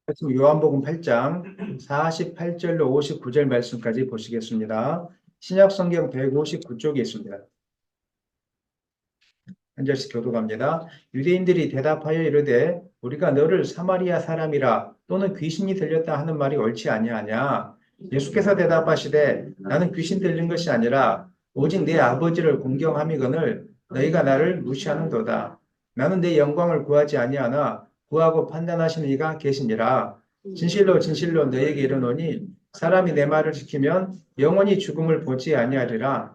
말씀 요한복음 8장 48절로 59절 말씀까지 보시겠습니다. 신약 성경 159쪽에 있습니다. 한 절씩 교독합니다. 유대인들이 대답하여 이르되 우리가 너를 사마리아 사람이라 또는 귀신이 들렸다 하는 말이 옳지 아니하냐. 예수께서 대답하시되 나는 귀신 들린 것이 아니라 오직 내 아버지를 공경함이거늘 너희가 나를 무시하는도다. 나는 내 영광을 구하지 아니하나 구하고 판단하시는 이가 계시니라. 진실로 진실로 너희에게 이르노니 사람이 내 말을 지키면 영원히 죽음을 보지 아니하리라.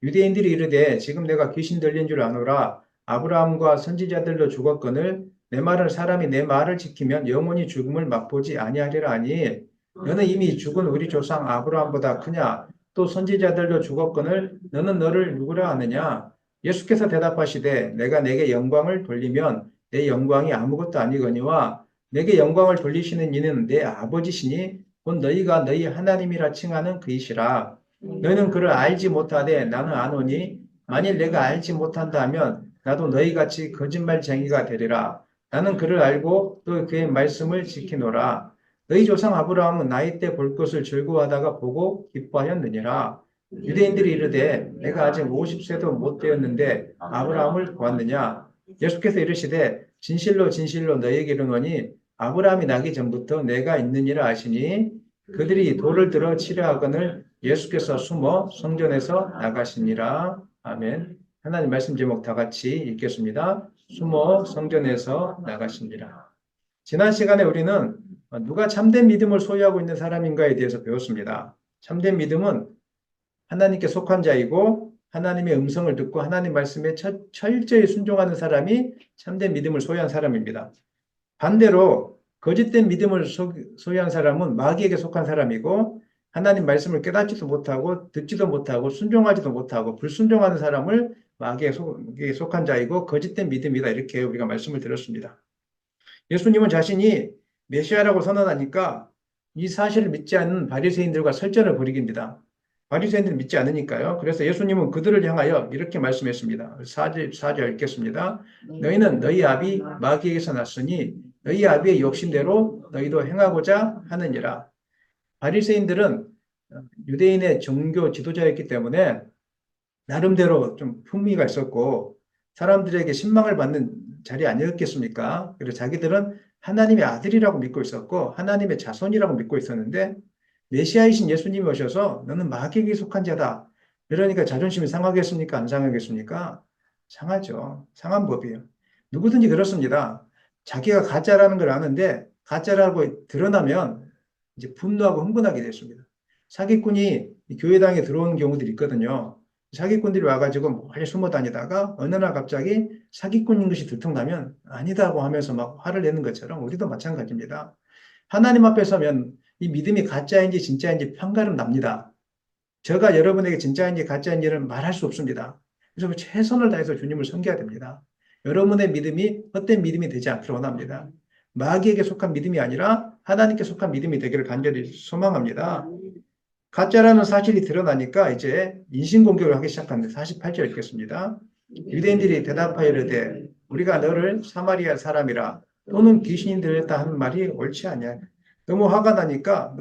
유대인들이 이르되 지금 내가 귀신 들린 줄 아노라. 아브라함과 선지자들도 죽었거늘 내 말을 사람이 내 말을 지키면 영원히 죽음을 맛보지 아니하리라 하니 너는 이미 죽은 우리 조상 아브라함보다 크냐 또 선지자들도 죽었거늘 너는 너를 누구라 하느냐. 예수께서 대답하시되 내가 내게 영광을 돌리면 내 영광이 아무것도 아니거니와 내게 영광을 돌리시는 이는 내 아버지시니 곧 너희가 너희 하나님이라 칭하는 그이시라. 너희는 그를 알지 못하되 나는 아노니 만일 내가 알지 못한다 하면 나도 너희같이 거짓말쟁이가 되리라. 나는 그를 알고 또 그의 말씀을 지키노라. 너희 조상 아브라함은 나이 때 볼 것을 즐거워하다가 보고 기뻐하였느니라. 유대인들이 이르되 내가 아직 50세도 못 되었는데 아브라함을 보았느냐. 예수께서 이르시되 진실로 진실로 너희에게 이르노니 아브라함이 나기 전부터 내가 있느니라 하시니 그들이 돌을 들어 치려 하거늘 예수께서 숨어 성전에서 나가시니라. 아멘. 하나님 말씀 제목 다 같이 읽겠습니다. 숨어 성전에서 나가시니라. 지난 시간에 우리는 누가 참된 믿음을 소유하고 있는 사람인가에 대해서 배웠습니다. 참된 믿음은 하나님께 속한 자이고 하나님의 음성을 듣고 하나님 말씀에 철저히 순종하는 사람이 참된 믿음을 소유한 사람입니다. 반대로 거짓된 믿음을 소유한 사람은 마귀에게 속한 사람이고 하나님 말씀을 깨닫지도 못하고 듣지도 못하고 순종하지도 못하고 불순종하는 사람을 마귀에 속한 자이고 거짓된 믿음이다. 이렇게 우리가 말씀을 드렸습니다. 예수님은 자신이 메시아라고 선언하니까 이 사실을 믿지 않는 바리새인들과 설전을 벌이깁니다. 바리새인들을 믿지 않으니까요. 그래서 예수님은 그들을 향하여 이렇게 말씀했습니다. 4절 읽겠습니다. 너희는 너희 아비 마귀에게서 났으니 너희 아비의 욕심대로 너희도 행하고자 하느니라. 바리새인들은 유대인의 종교 지도자였기 때문에 나름대로 좀 품위가 있었고 사람들에게 신망을 받는 자리 아니었겠습니까? 그래서 자기들은 하나님의 아들이라고 믿고 있었고 하나님의 자손이라고 믿고 있었는데 메시아이신 예수님이 오셔서 너는 마귀에게 속한 자다. 이러니까 자존심이 상하겠습니까? 안 상하겠습니까? 상하죠. 상한 법이에요. 누구든지 그렇습니다. 자기가 가짜라는 걸 아는데 가짜라고 드러나면 이제 분노하고 흥분하게 됐습니다. 사기꾼이 교회당에 들어오는 경우들이 있거든요. 사기꾼들이 와가지고 멀리 숨어 다니다가 어느 날 갑자기 사기꾼인 것이 들통나면 아니다고 하면서 막 화를 내는 것처럼 우리도 마찬가지입니다. 하나님 앞에 서면 이 믿음이 가짜인지 진짜인지 판가름 납니다. 제가 여러분에게 진짜인지 가짜인지를 말할 수 없습니다. 그래서 최선을 다해서 주님을 섬겨야 됩니다. 여러분의 믿음이 헛된 믿음이 되지 않기를 원합니다. 마귀에게 속한 믿음이 아니라 하나님께 속한 믿음이 되기를 간절히 소망합니다. 가짜라는 사실이 드러나니까 이제 인신공격을 하기 시작합니다. 48절 읽겠습니다. 유대인들이 대답하여 이르되 우리가 너를 사마리아 사람이라 또는 귀신이 들렸다 하는 말이 옳지 않냐. 너무 화가 나니까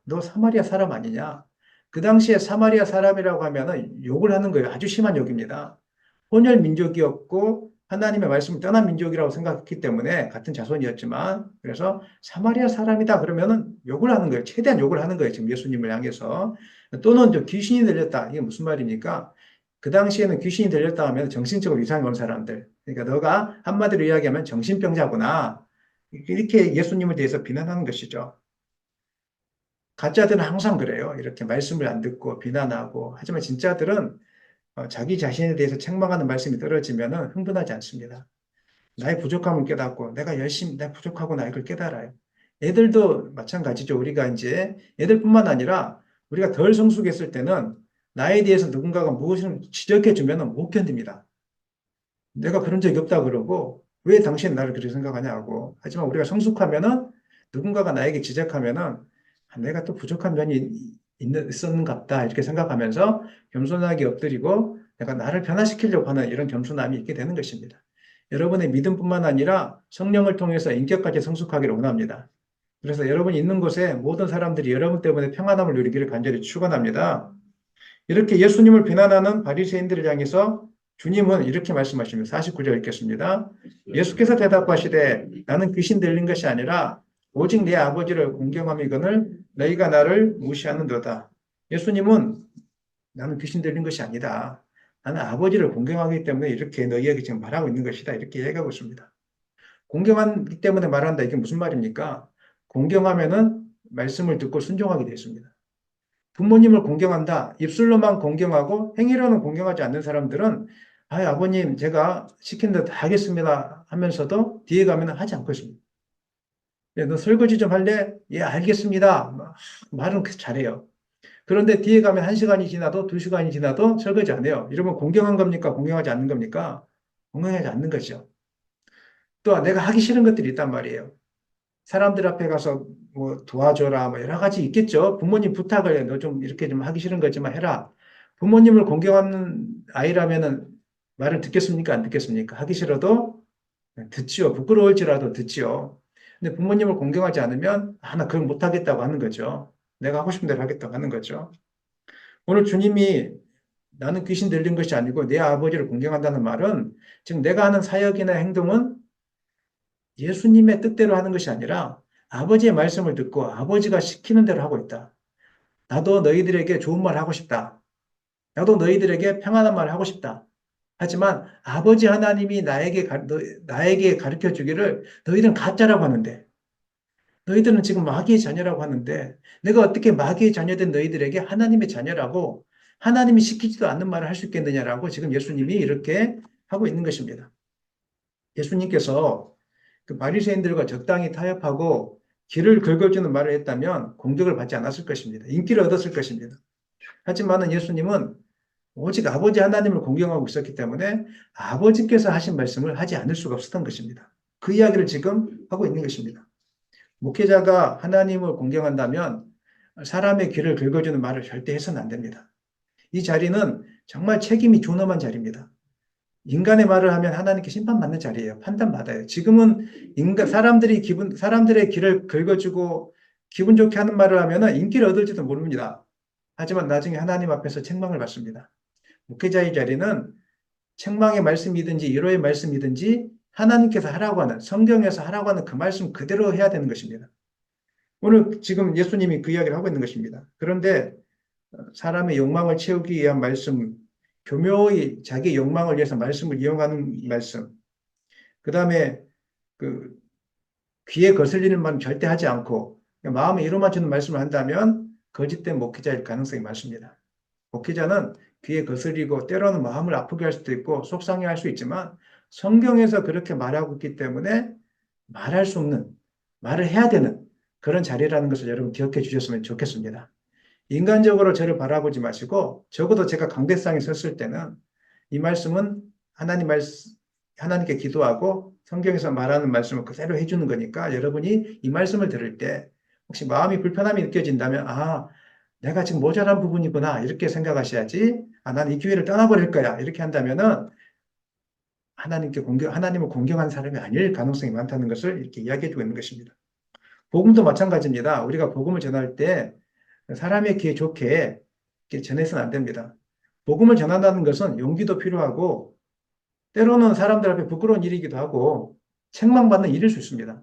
너 사마리아 사람 아니냐. 그 당시에 사마리아 사람이라고 하면은 욕을 하는 거예요. 아주 심한 욕입니다. 혼혈 민족이었고 하나님의 말씀을 떠난 민족이라고 생각했기 때문에 같은 자손이었지만 그래서 사마리아 사람이다 그러면은 욕을 하는 거예요. 최대한 욕을 하는 거예요. 지금 예수님을 향해서. 또는 귀신이 들렸다. 이게 무슨 말입니까? 그 당시에는 귀신이 들렸다 하면 정신적으로 이상이 온 사람들. 그러니까 너가 한마디로 이야기하면 정신병자구나. 이렇게 예수님에 대해서 비난하는 것이죠. 가짜들은 항상 그래요. 이렇게 말씀을 안 듣고 비난하고. 하지만 진짜들은 자기 자신에 대해서 책망하는 말씀이 떨어지면 흥분하지 않습니다. 나의 부족함을 깨닫고 내가 열심히 내 부족하구나 이걸 깨달아요. 애들도 마찬가지죠. 우리가 이제 애들뿐만 아니라 우리가 덜 성숙했을 때는 나에 대해서 누군가가 무엇을 지적해 주면 못 견딥니다. 내가 그런 적이 없다 그러고 왜 당신 나를 그렇게 생각하냐고. 하지만 우리가 성숙하면은 누군가가 나에게 지적하면은 내가 또 부족한 면이 있었는갑다 이렇게 생각하면서 겸손하게 엎드리고 내가 나를 변화시키려고 하는 이런 겸손함이 있게 되는 것입니다. 여러분의 믿음뿐만 아니라 성령을 통해서 인격까지 성숙하기를 원합니다. 그래서 여러분이 있는 곳에 모든 사람들이 여러분 때문에 평안함을 누리기를 간절히 축원합니다. 이렇게 예수님을 비난하는 바리새인들을 향해서 주님은 이렇게 말씀하십니다. 49절 읽겠습니다. 예수께서 대답하시되 나는 귀신 들린 것이 아니라 오직 내 아버지를 공경함이거늘 너희가 나를 무시하는도다. 예수님은 나는 귀신 들린 것이 아니다. 나는 아버지를 공경하기 때문에 이렇게 너희에게 지금 말하고 있는 것이다. 이렇게 얘기하고 있습니다. 공경하기 때문에 말한다. 이게 무슨 말입니까? 공경하면은 말씀을 듣고 순종하게 되어 있습니다. 부모님을 공경한다. 입술로만 공경하고 행위로는 공경하지 않는 사람들은 아, 아버님 제가 시킨 대로 다 하겠습니다 하면서도 뒤에 가면 하지 않고 있습니다. 너 설거지 좀 할래? 예, 알겠습니다. 말은 잘해요. 그런데 뒤에 가면 1시간이 지나도 2시간이 지나도 설거지 안 해요. 이러면 공경한 겁니까? 공경하지 않는 겁니까? 공경하지 않는 거죠. 또 내가 하기 싫은 것들이 있단 말이에요. 사람들 앞에 가서 뭐 도와줘라 뭐 여러 가지 있겠죠. 부모님 부탁을 해. 너 좀 이렇게 좀 하기 싫은 거지만 해라. 부모님을 공경하는 아이라면은 말을 듣겠습니까? 안 듣겠습니까? 하기 싫어도 듣지요. 부끄러울지라도 듣지요. 근데 부모님을 공경하지 않으면 아, 나 그걸 못하겠다고 하는 거죠. 내가 하고 싶은 대로 하겠다고 하는 거죠. 오늘 주님이 나는 귀신 들린 것이 아니고 내 아버지를 공경한다는 말은 지금 내가 하는 사역이나 행동은 예수님의 뜻대로 하는 것이 아니라 아버지의 말씀을 듣고 아버지가 시키는 대로 하고 있다. 나도 너희들에게 좋은 말 하고 싶다. 나도 너희들에게 평안한 말 하고 싶다. 하지만 아버지 하나님이 나에게 가르쳐 주기를 너희들은 가짜라고 하는데, 너희들은 지금 마귀의 자녀라고 하는데, 내가 어떻게 마귀의 자녀된 너희들에게 하나님의 자녀라고 하나님이 시키지도 않는 말을 할 수 있겠느냐라고 지금 예수님이 이렇게 하고 있는 것입니다. 예수님께서 그 바리새인들과 적당히 타협하고 길을 긁어주는 말을 했다면 공격을 받지 않았을 것입니다. 인기를 얻었을 것입니다. 하지만은 예수님은 오직 아버지 하나님을 공경하고 있었기 때문에 아버지께서 하신 말씀을 하지 않을 수가 없었던 것입니다. 그 이야기를 지금 하고 있는 것입니다. 목회자가 하나님을 공경한다면 사람의 귀를 긁어주는 말을 절대 해서는 안 됩니다. 이 자리는 정말 책임이 존엄한 자리입니다. 인간의 말을 하면 하나님께 심판받는 자리예요. 판단받아요. 지금은 사람들의 귀를 긁어주고 기분 좋게 하는 말을 하면 인기를 얻을지도 모릅니다. 하지만 나중에 하나님 앞에서 책망을 받습니다. 목회자의 자리는 책망의 말씀이든지 위로의 말씀이든지 하나님께서 하라고 하는, 성경에서 하라고 하는 그 말씀 그대로 해야 되는 것입니다. 오늘 지금 예수님이 그 이야기를 하고 있는 것입니다. 그런데 사람의 욕망을 채우기 위한 말씀, 교묘히 자기 욕망을 위해서 말씀을 이용하는 말씀, 그 다음에 그 귀에 거슬리는 말 절대 하지 않고 마음에 이로 맞추는 말씀을 한다면 거짓된 목회자일 가능성이 많습니다. 목회자는 귀에 거슬리고 때로는 마음을 아프게 할 수도 있고 속상해 할 수 있지만 성경에서 그렇게 말하고 있기 때문에 말할 수 없는, 말을 해야 되는 그런 자리라는 것을 여러분 기억해 주셨으면 좋겠습니다. 인간적으로 저를 바라보지 마시고 적어도 제가 강대상에 섰을 때는 이 말씀은 하나님께 기도하고 성경에서 말하는 말씀을 그대로 해주는 거니까 여러분이 이 말씀을 들을 때 혹시 마음이 불편함이 느껴진다면 아, 내가 지금 모자란 부분이구나 이렇게 생각하셔야지 아, 난 이 교회를 떠나버릴 거야 이렇게 한다면은 하나님을 공경한 사람이 아닐 가능성이 많다는 것을 이렇게 이야기해 주고 있는 것입니다. 복음도 마찬가지입니다. 우리가 복음을 전할 때 사람의 귀에 좋게 전해서는 안 됩니다. 복음을 전한다는 것은 용기도 필요하고 때로는 사람들 앞에 부끄러운 일이기도 하고 책망받는 일일 수 있습니다.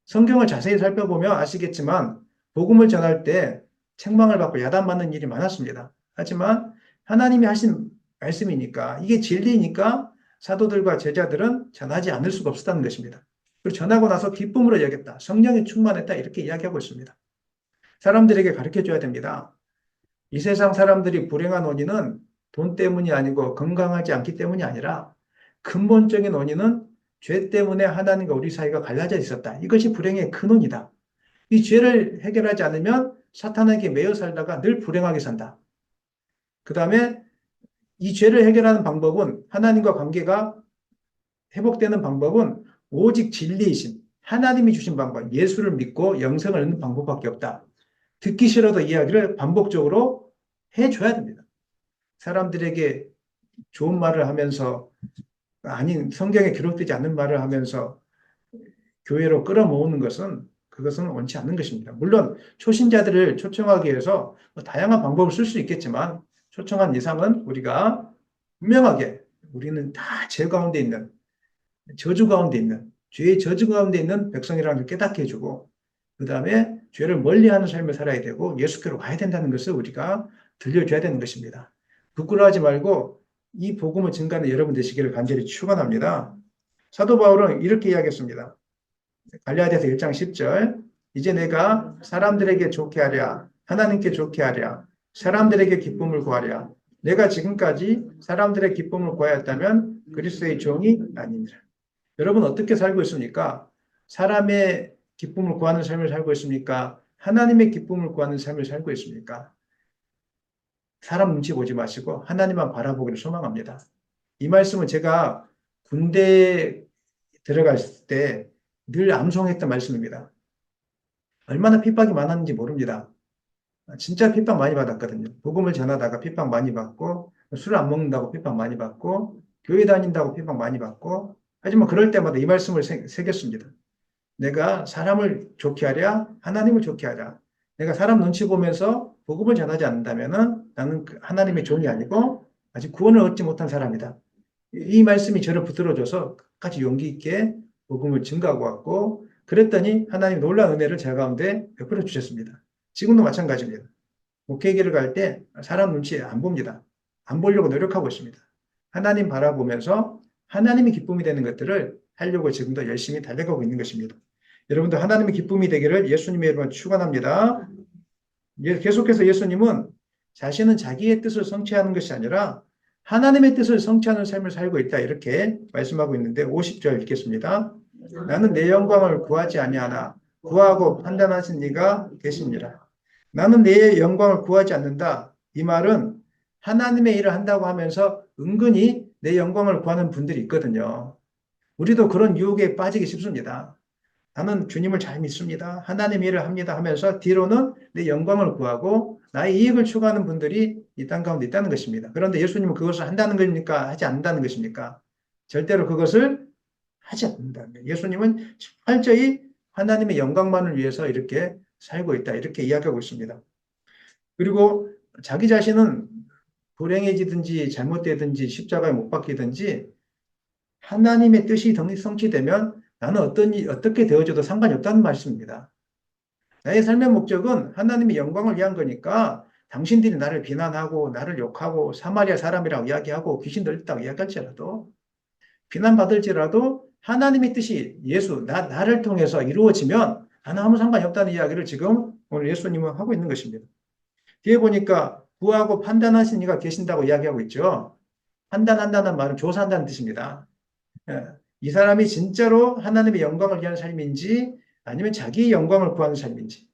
성경을 자세히 살펴보면 아시겠지만 복음을 전할 때 책망을 받고 야단받는 일이 많았습니다. 하지만 하나님이 하신 말씀이니까 이게 진리니까 사도들과 제자들은 전하지 않을 수가 없었다는 것입니다. 그리고 전하고 나서 기쁨으로 여겼다. 성령이 충만했다. 이렇게 이야기하고 있습니다. 사람들에게 가르쳐 줘야 됩니다. 이 세상 사람들이 불행한 원인은 돈 때문이 아니고 건강하지 않기 때문이 아니라 근본적인 원인은 죄 때문에 하나님과 우리 사이가 갈라져 있었다. 이것이 불행의 근원이다. 이 죄를 해결하지 않으면 사탄에게 매여 살다가 늘 불행하게 산다. 그 다음에 이 죄를 해결하는 방법은 하나님과 관계가 회복되는 방법은 오직 진리이신 하나님이 주신 방법, 예수를 믿고 영생을 얻는 방법밖에 없다. 듣기 싫어도 이야기를 반복적으로 해줘야 됩니다. 사람들에게 좋은 말을 하면서 아닌 성경에 기록되지 않는 말을 하면서 교회로 끌어모으는 것은 그것은 옳지 않는 것입니다. 물론 초신자들을 초청하기 위해서 뭐 다양한 방법을 쓸 수 있겠지만 초청한 이상은 우리가 분명하게 우리는 다 죄 가운데 있는 저주 가운데 있는 죄의 저주 가운데 있는 백성이라는 걸 깨닫게 해주고 그 다음에 죄를 멀리하는 삶을 살아야 되고 예수께로 와야 된다는 것을 우리가 들려줘야 되는 것입니다. 부끄러워하지 말고 이 복음을 증거하는 여러분 되시기를 간절히 축원합니다. 사도 바울은 이렇게 이야기했습니다. 갈라디아서 1장 10절 이제 내가 사람들에게 좋게 하랴 하나님께 좋게 하랴 사람들에게 기쁨을 구하랴 내가 지금까지 사람들의 기쁨을 구하였다면 그리스도의 종이 아니니라. 여러분 어떻게 살고 있습니까? 사람의 기쁨을 구하는 삶을 살고 있습니까? 하나님의 기쁨을 구하는 삶을 살고 있습니까? 사람 눈치 보지 마시고 하나님만 바라보기를 소망합니다. 이 말씀은 제가 군대에 들어갔을 때 늘 암송했던 말씀입니다. 얼마나 핍박이 많았는지 모릅니다. 진짜 핍박 많이 받았거든요. 복음을 전하다가 핍박 많이 받고 술 안 먹는다고 핍박 많이 받고 교회 다닌다고 핍박 많이 받고 하지만 그럴 때마다 이 말씀을 새겼습니다. 내가 사람을 좋게 하랴 하나님을 좋게 하랴. 내가 사람 눈치 보면서 복음을 전하지 않는다면 나는 하나님의 종이 아니고 아직 구원을 얻지 못한 사람이다. 이 말씀이 저를 붙들어줘서 끝까지 용기 있게 복음을 증거하고 왔고 그랬더니 하나님 놀라운 은혜를 제 가운데 베풀어 주셨습니다. 지금도 마찬가지입니다. 목회기를 갈 때 사람 눈치 안 봅니다. 안 보려고 노력하고 있습니다. 하나님 바라보면서 하나님이 기쁨이 되는 것들을 하려고 지금도 열심히 달려가고 있는 것입니다. 여러분도 하나님의 기쁨이 되기를 예수님의 이름으로 축원합니다. 계속해서 예수님은 자신은 자기의 뜻을 성취하는 것이 아니라 하나님의 뜻을 성취하는 삶을 살고 있다 이렇게 말씀하고 있는데 50절 읽겠습니다. 나는 내 영광을 구하지 아니하나 구하고 판단하신 이가 계시니라. 나는 내 영광을 구하지 않는다. 이 말은 하나님의 일을 한다고 하면서 은근히 내 영광을 구하는 분들이 있거든요. 우리도 그런 유혹에 빠지기 쉽습니다. 나는 주님을 잘 믿습니다. 하나님 일을 합니다 하면서 뒤로는 내 영광을 구하고 나의 이익을 추구하는 분들이 이 땅 가운데 있다는 것입니다. 그런데 예수님은 그것을 한다는 겁니까? 하지 않는다는 것입니까? 절대로 그것을 하지 않는다는 거예요. 예수님은 철저히 하나님의 영광만을 위해서 이렇게 살고 있다. 이렇게 이야기하고 있습니다. 그리고 자기 자신은 불행해지든지 잘못되든지 십자가에 못 박히든지 하나님의 뜻이 성취되면 나는 어떻게 되어져도 상관이 없다는 말씀입니다. 나의 삶의 목적은 하나님의 영광을 위한 거니까 당신들이 나를 비난하고 나를 욕하고 사마리아 사람이라고 이야기하고 귀신 들렸다고 이야기할지라도 비난받을지라도 하나님의 뜻이 나를 통해서 이루어지면 나는 아무 상관이 없다는 이야기를 지금 오늘 예수님은 하고 있는 것입니다. 뒤에 보니까 구하고 판단하신 이가 계신다고 이야기하고 있죠. 판단한다는 말은 조사한다는 뜻입니다. 이 사람이 진짜로 하나님의 영광을 위한 삶인지 아니면 자기의 영광을 구하는 삶인지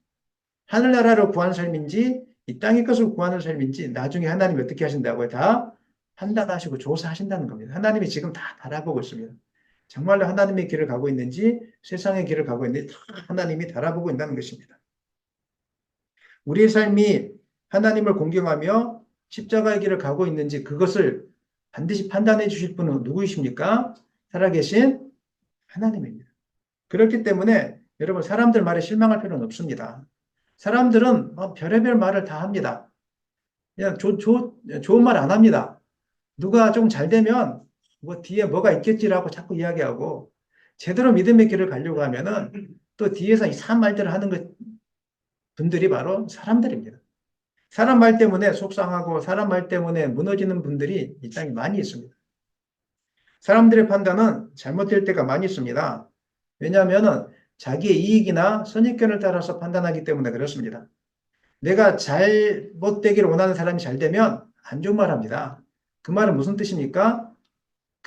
하늘나라를 구하는 삶인지 이 땅의 것을 구하는 삶인지 나중에 하나님이 어떻게 하신다고요? 다 판단하시고 조사하신다는 겁니다. 하나님이 지금 다 바라보고 있습니다. 정말로 하나님의 길을 가고 있는지 세상의 길을 가고 있는지 다 하나님이 바라보고 있다는 것입니다. 우리의 삶이 하나님을 공경하며 십자가의 길을 가고 있는지 그것을 반드시 판단해 주실 분은 누구이십니까? 살아계신 하나님입니다. 그렇기 때문에 여러분 사람들 말에 실망할 필요는 없습니다. 사람들은 별의별 말을 다 합니다. 그냥 좋은 말 안 합니다. 누가 좀 잘 되면 뭐 뒤에 뭐가 있겠지라고 자꾸 이야기하고 제대로 믿음의 길을 가려고 하면은 또 뒤에서 이상한 말들을 하는 분들이 바로 사람들입니다. 사람 말 때문에 속상하고 사람 말 때문에 무너지는 분들이 이 땅에 많이 있습니다. 사람들의 판단은 잘못될 때가 많이 있습니다. 왜냐하면 자기의 이익이나 선입견을 따라서 판단하기 때문에 그렇습니다. 내가 잘못되기를 원하는 사람이 잘 되면 안 좋은 말 합니다. 그 말은 무슨 뜻입니까?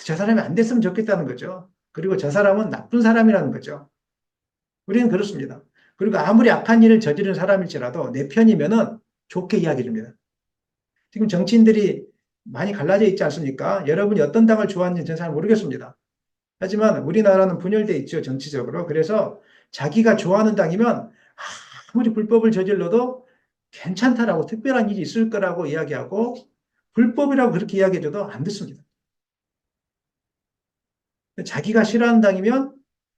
저 사람이 안 됐으면 좋겠다는 거죠. 그리고 저 사람은 나쁜 사람이라는 거죠. 우리는 그렇습니다. 그리고 아무리 악한 일을 저지른 사람일지라도 내 편이면은 좋게 이야기해 줍니다. 지금 정치인들이 많이 갈라져 있지 않습니까? 여러분이 어떤 당을 좋아하는지 저는 잘 모르겠습니다. 하지만 우리나라는 분열돼 있죠, 정치적으로. 그래서 자기가 좋아하는 당이면 아무리 불법을 저질러도 괜찮다라고 특별한 일이 있을 거라고 이야기하고 불법이라고 그렇게 이야기해줘도 안 듣습니다. 자기가 싫어하는 당이면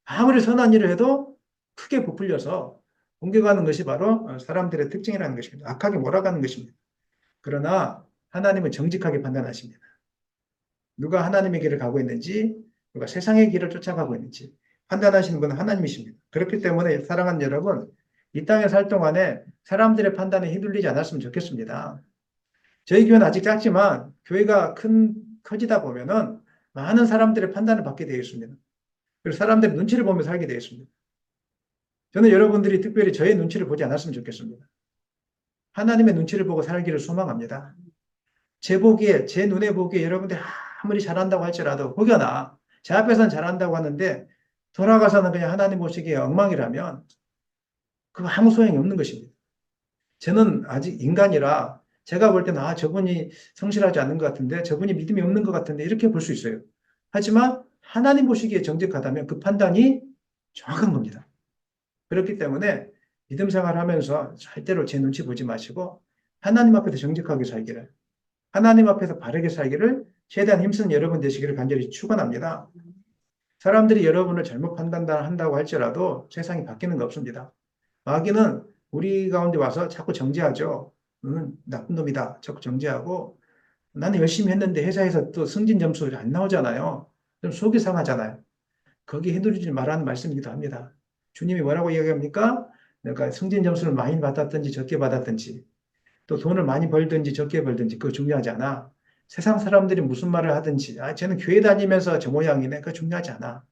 아무리 선한 일을 해도 크게 부풀려서 옮겨가는 것이 바로 사람들의 특징이라는 것입니다. 악하게 몰아가는 것입니다. 그러나 하나님은 정직하게 판단하십니다. 누가 하나님의 길을 가고 있는지, 누가 세상의 길을 쫓아가고 있는지 판단하시는 분은 하나님이십니다. 그렇기 때문에 사랑하는 여러분, 이 땅에 살 동안에 사람들의 판단에 휘둘리지 않았으면 좋겠습니다. 저희 교회는 아직 작지만 교회가 커지다 보면은 많은 사람들의 판단을 받게 되어 있습니다. 그리고 사람들의 눈치를 보며 살게 되어 있습니다. 저는 여러분들이 특별히 저의 눈치를 보지 않았으면 좋겠습니다. 하나님의 눈치를 보고 살기를 소망합니다. 제 눈에 보기에 여러분들 아무리 잘한다고 할지라도 혹여나 제 앞에서는 잘한다고 하는데 돌아가서는 그냥 하나님 보시기에 엉망이라면 그거 아무 소용이 없는 것입니다. 저는 아직 인간이라 제가 볼 때는 저분이 성실하지 않는 것 같은데 저분이 믿음이 없는 것 같은데 이렇게 볼 수 있어요. 하지만 하나님 보시기에 정직하다면 그 판단이 정확한 겁니다. 그렇기 때문에 믿음 생활하면서 절대로 제 눈치 보지 마시고 하나님 앞에서 정직하게 살기를, 하나님 앞에서 바르게 살기를 최대한 힘쓰는 여러분 되시기를 간절히 축원합니다. 사람들이 여러분을 잘못 판단한다고 할지라도 세상이 바뀌는 거 없습니다. 마귀는 우리 가운데 와서 자꾸 정죄하죠. 나쁜 놈이다. 자꾸 정죄하고 나는 열심히 했는데 회사에서 또 승진 점수 안 나오잖아요. 좀 속이 상하잖아요. 거기 해두지 말라는 말씀이기도 합니다. 주님이 뭐라고 이야기합니까? 내가 승진 점수를 많이 받았든지 적게 받았든지 또 돈을 많이 벌든지 적게 벌든지 그거 중요하지 않아. 세상 사람들이 무슨 말을 하든지 쟤는 교회 다니면서 저 모양이네. 그거 중요하지 않아.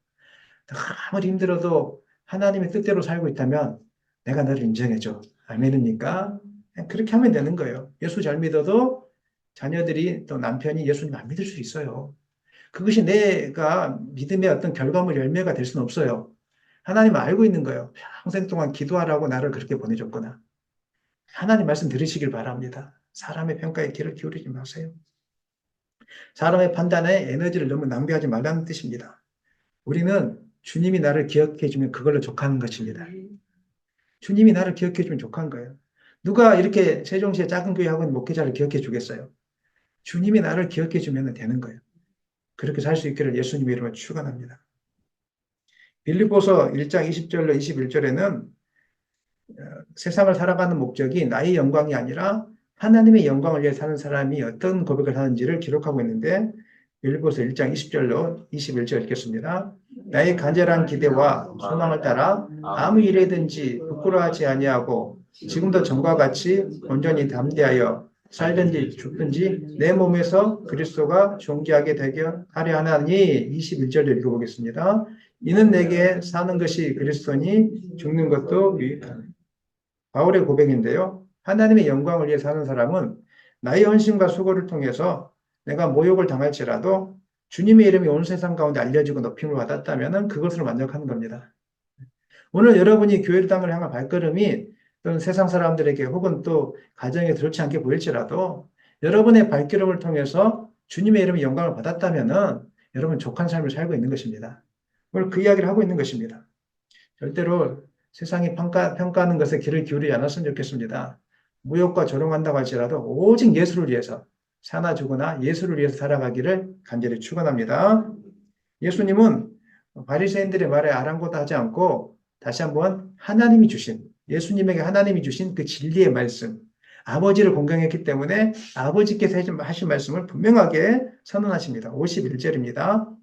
아무리 힘들어도 하나님의 뜻대로 살고 있다면 내가 너를 인정해줘. 아멘입니까? 그렇게 하면 되는 거예요. 예수 잘 믿어도 자녀들이 또 남편이 예수님 안 믿을 수 있어요. 그것이 내가 믿음의 어떤 결과물 열매가 될 수는 없어요. 하나님은 알고 있는 거예요. 평생 동안 기도하라고 나를 그렇게 보내줬구나. 하나님 말씀 들으시길 바랍니다. 사람의 평가에 귀를 기울이지 마세요. 사람의 판단에 에너지를 너무 낭비하지 말라는 뜻입니다. 우리는 주님이 나를 기억해 주면 그걸로 족하는 것입니다. 주님이 나를 기억해 주면 족한 거예요. 누가 이렇게 세종시의 작은 교회 하고 있는 목회자를 기억해 주겠어요? 주님이 나를 기억해 주면 되는 거예요. 그렇게 살 수 있기를 예수님 이름으로 축원합니다. 빌립보서 1장 20절로 21절에는 세상을 살아가는 목적이 나의 영광이 아니라 하나님의 영광을 위해 사는 사람이 어떤 고백을 하는지를 기록하고 있는데 빌립보서 1장 20절로 21절 읽겠습니다. 나의 간절한 기대와 소망을 따라 아무 일에든지 부끄러워하지 아니하고 지금도 전과 같이 온전히 담대하여 살든지 죽든지 내 몸에서 그리스도가 존귀하게 되게 하려 하나니 21절 읽어보겠습니다. 이는 내게 사는 것이 그리스도니 죽는 것도 유익하니. 바울의 고백인데요. 하나님의 영광을 위해 사는 사람은 나의 헌신과 수고를 통해서 내가 모욕을 당할지라도 주님의 이름이 온 세상 가운데 알려지고 높임을 받았다면 그것으로 만족하는 겁니다. 오늘 여러분이 교회당을 향한 발걸음이 또는 세상 사람들에게 혹은 또 가정에 그렇지 않게 보일지라도 여러분의 발걸음을 통해서 주님의 이름의 영광을 받았다면 여러분 족한 삶을 살고 있는 것입니다. 오늘 그 이야기를 하고 있는 것입니다. 절대로 세상이 평가하는 것에 귀를 기울이지 않았으면 좋겠습니다. 무욕과 조롱한다고 할지라도 오직 예수를 위해서 사나 죽으나 예수를 위해서 살아가기를 간절히 축원합니다. 예수님은 바리새인들의 말에 아랑곳하지 않고 다시 한번 하나님이 주신 예수님에게 하나님이 주신 그 진리의 말씀 아버지를 공경했기 때문에 아버지께서 하신 말씀을 분명하게 선언하십니다. 51절입니다.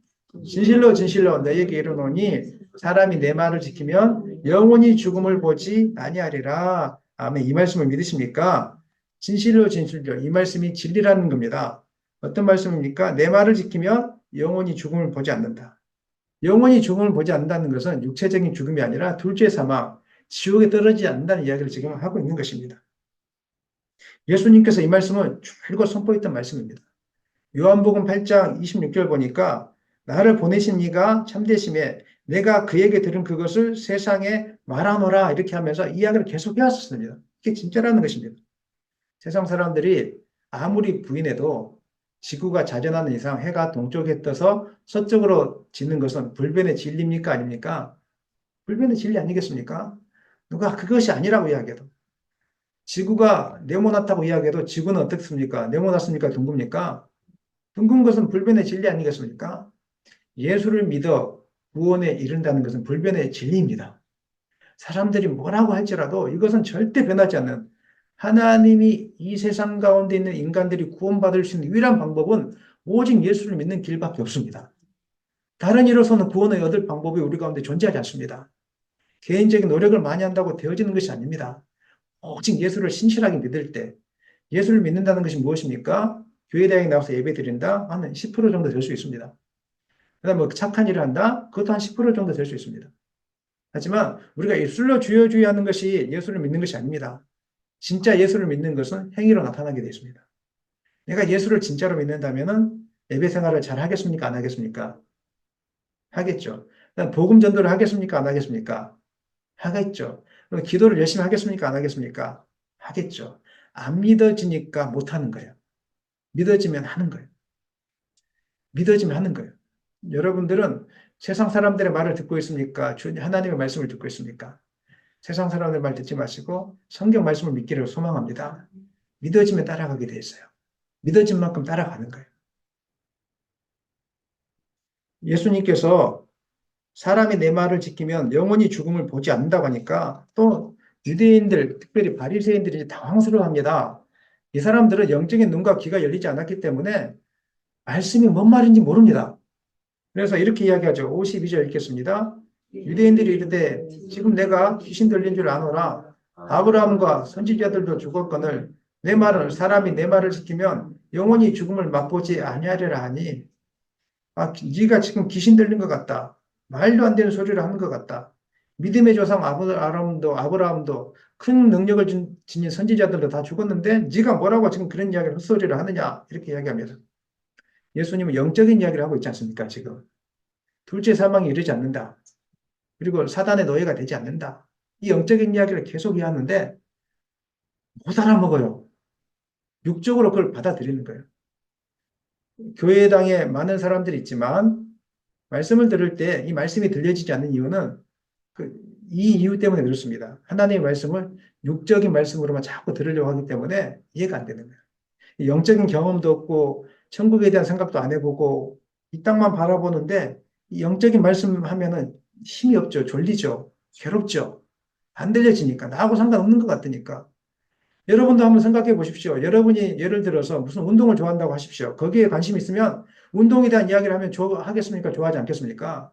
진실로 진실로 너희에게 이르노니 사람이 내 말을 지키면 영원히 죽음을 보지 아니하리라. 아멘. 이 말씀을 믿으십니까? 진실로 진실로 이 말씀이 진리라는 겁니다. 어떤 말씀입니까? 내 말을 지키면 영원히 죽음을 보지 않는다. 영원히 죽음을 보지 않는다는 것은 육체적인 죽음이 아니라 둘째 사망, 지옥에 떨어지지 않는다는 이야기를 지금 하고 있는 것입니다. 예수님께서 이 말씀을 줄곧 선포했던 말씀입니다. 요한복음 8장 26절 보니까 나를 보내신 이가 참되심에 내가 그에게 들은 그것을 세상에 말하노라 이렇게 하면서 이야기를 계속 해왔었습니다. 이게 진짜라는 것입니다. 세상 사람들이 아무리 부인해도 지구가 자전하는 이상 해가 동쪽에 떠서 서쪽으로 지는 것은 불변의 진리입니까? 아닙니까? 불변의 진리 아니겠습니까? 누가 그것이 아니라고 이야기해도 지구가 네모났다고 이야기해도 지구는 어떻습니까? 네모났습니까? 둥굽니까? 둥근 것은 불변의 진리 아니겠습니까? 예수를 믿어 구원에 이른다는 것은 불변의 진리입니다. 사람들이 뭐라고 할지라도 이것은 절대 변하지 않는 하나님이 이 세상 가운데 있는 인간들이 구원받을 수 있는 유일한 방법은 오직 예수를 믿는 길밖에 없습니다. 다른 이로서는 구원을 얻을 방법이 우리 가운데 존재하지 않습니다. 개인적인 노력을 많이 한다고 되어지는 것이 아닙니다. 오직 예수를 신실하게 믿을 때 예수를 믿는다는 것이 무엇입니까? 교회 대학에 나와서 예배 드린다? 한 10% 정도 될 수 있습니다. 그다음 뭐 착한 일을 한다? 그것도 한 10% 정도 될 수 있습니다. 하지만 우리가 입술로 주여 하는 것이 예수를 믿는 것이 아닙니다. 진짜 예수를 믿는 것은 행위로 나타나게 되어 있습니다. 내가 예수를 진짜로 믿는다면은 예배 생활을 잘 하겠습니까? 안 하겠습니까? 하겠죠. 그다음 복음 전도를 하겠습니까? 안 하겠습니까? 하겠죠. 그럼 기도를 열심히 하겠습니까? 안 하겠습니까? 하겠죠. 안 믿어지니까 못 하는 거예요. 믿어지면 하는 거예요. 믿어지면 하는 거예요. 여러분들은 세상 사람들의 말을 듣고 있습니까? 하나님의 말씀을 듣고 있습니까? 세상 사람들 말 듣지 마시고 성경 말씀을 믿기를 소망합니다. 믿어지면 따라가게 돼 있어요. 믿어진 만큼 따라가는 거예요. 예수님께서 사람이 내 말을 지키면 영원히 죽음을 보지 않는다고 하니까 또 유대인들, 특별히 바리새인들이 당황스러워합니다. 이 사람들은 영적인 눈과 귀가 열리지 않았기 때문에 말씀이 뭔 말인지 모릅니다. 그래서 이렇게 이야기하죠. 52절 읽겠습니다. 유대인들이 이르되 지금 내가 귀신 들린 줄 아노라. 아브라함과 선지자들도 죽었거늘 내 말은 사람이 내 말을 지키면 영원히 죽음을 맛보지 아니하리라 하니 네가 지금 귀신 들린 것 같다. 말도 안 되는 소리를 하는 것 같다. 믿음의 조상 아브라함도 큰 능력을 지닌 선지자들도 다 죽었는데 네가 뭐라고 지금 그런 이야기를 헛소리를 하느냐 이렇게 이야기합니다. 예수님은 영적인 이야기를 하고 있지 않습니까 지금. 둘째 사망이 이르지 않는다. 그리고 사단의 노예가 되지 않는다. 이 영적인 이야기를 계속 이해하는데 못 알아먹어요. 육적으로 그걸 받아들이는 거예요. 교회당에 많은 사람들이 있지만 말씀을 들을 때 이 말씀이 들려지지 않는 이유는 이 이유 때문에 그렇습니다. 하나님의 말씀을 육적인 말씀으로만 자꾸 들으려고 하기 때문에 이해가 안 되는 거예요. 영적인 경험도 없고 천국에 대한 생각도 안 해보고 이 땅만 바라보는데 이 영적인 말씀 하면은 힘이 없죠. 졸리죠. 괴롭죠. 안 들려지니까 나하고 상관없는 것 같으니까. 여러분도 한번 생각해 보십시오. 여러분이 예를 들어서 무슨 운동을 좋아한다고 하십시오. 거기에 관심 있으면 운동에 대한 이야기를 하면 하겠습니까? 좋아하지 않겠습니까?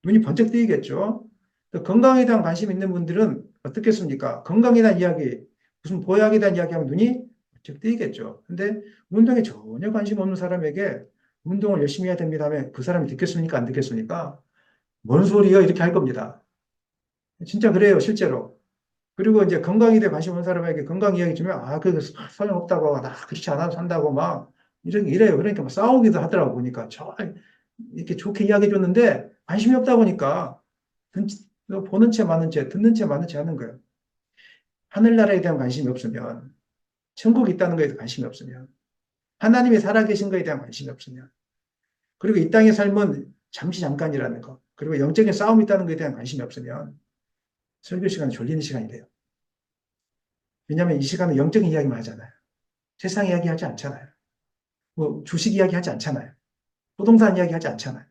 눈이 번쩍 뜨이겠죠. 또 건강에 대한 관심 있는 분들은 어떻겠습니까? 건강에 대한 이야기, 무슨 보약에 대한 이야기하면 눈이 번쩍 뜨이겠죠. 근데 운동에 전혀 관심 없는 사람에게 운동을 열심히 해야 됩니다 하면 그 사람이 듣겠습니까? 안 듣겠습니까? 뭔 소리야? 이렇게 할 겁니다. 진짜 그래요, 실제로. 그리고 이제 건강에 대해 관심 없는 사람에게 건강 이야기 주면, 그거 소용없다고, 나 그렇지 않아도 산다고 막, 이래요. 그러니까 막 싸우기도 하더라고, 보니까. 이렇게 좋게 이야기해 줬는데, 관심이 없다 보니까, 보는 채 마는 채, 듣는 채 마는 채 하는 거예요. 하늘나라에 대한 관심이 없으면, 천국이 있다는 거에 대한 관심이 없으면, 하나님이 살아계신 거에 대한 관심이 없으면, 그리고 이 땅의 삶은 잠시 잠깐이라는 거, 그리고 영적인 싸움이 있다는 거에 대한 관심이 없으면, 설교 시간은 졸리는 시간이 돼요. 왜냐하면 이 시간은 영적인 이야기만 하잖아요. 세상 이야기 하지 않잖아요. 뭐 주식 이야기 하지 않잖아요. 부동산 이야기 하지 않잖아요.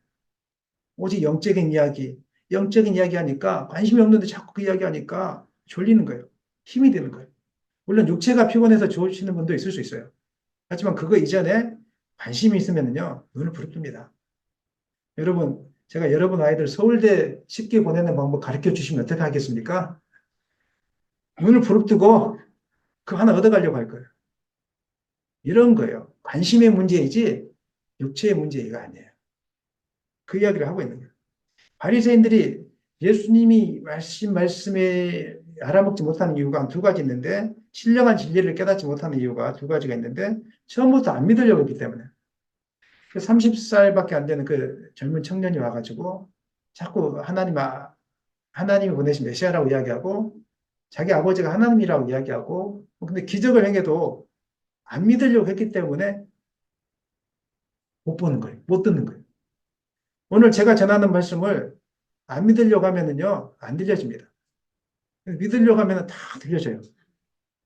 오직 영적인 이야기 하니까 관심이 없는데 자꾸 그 이야기 하니까 졸리는 거예요. 힘이 드는 거예요. 물론 육체가 피곤해서 좋으시는 분도 있을 수 있어요. 하지만 그거 이전에 관심이 있으면요, 눈을 부릅뜨니다. 여러분, 제가 여러분 아이들 서울대 쉽게 보내는 방법 가르쳐 주시면 어떻게 하겠습니까? 눈을 부릅뜨고 그거 하나 얻어가려고 할 거예요. 이런 거예요. 관심의 문제이지 육체의 문제가 아니에요. 그 이야기를 하고 있는 거예요. 바리새인들이 예수님이 말씀에 알아먹지 못하는 이유가 두 가지 있는데 신령한 진리를 깨닫지 못하는 이유가 두 가지가 있는데 처음부터 안 믿으려고 했기 때문에 30살밖에 안 되는 그 젊은 청년이 와가지고 자꾸 하나님이 보내신 메시아라고 이야기하고 자기 아버지가 하나님이라고 이야기하고 근데 기적을 행해도 안 믿으려고 했기 때문에 못 보는 거예요. 못 듣는 거예요. 오늘 제가 전하는 말씀을 안 믿으려고 하면은요, 안 들려집니다. 믿으려고 하면은 다 들려져요.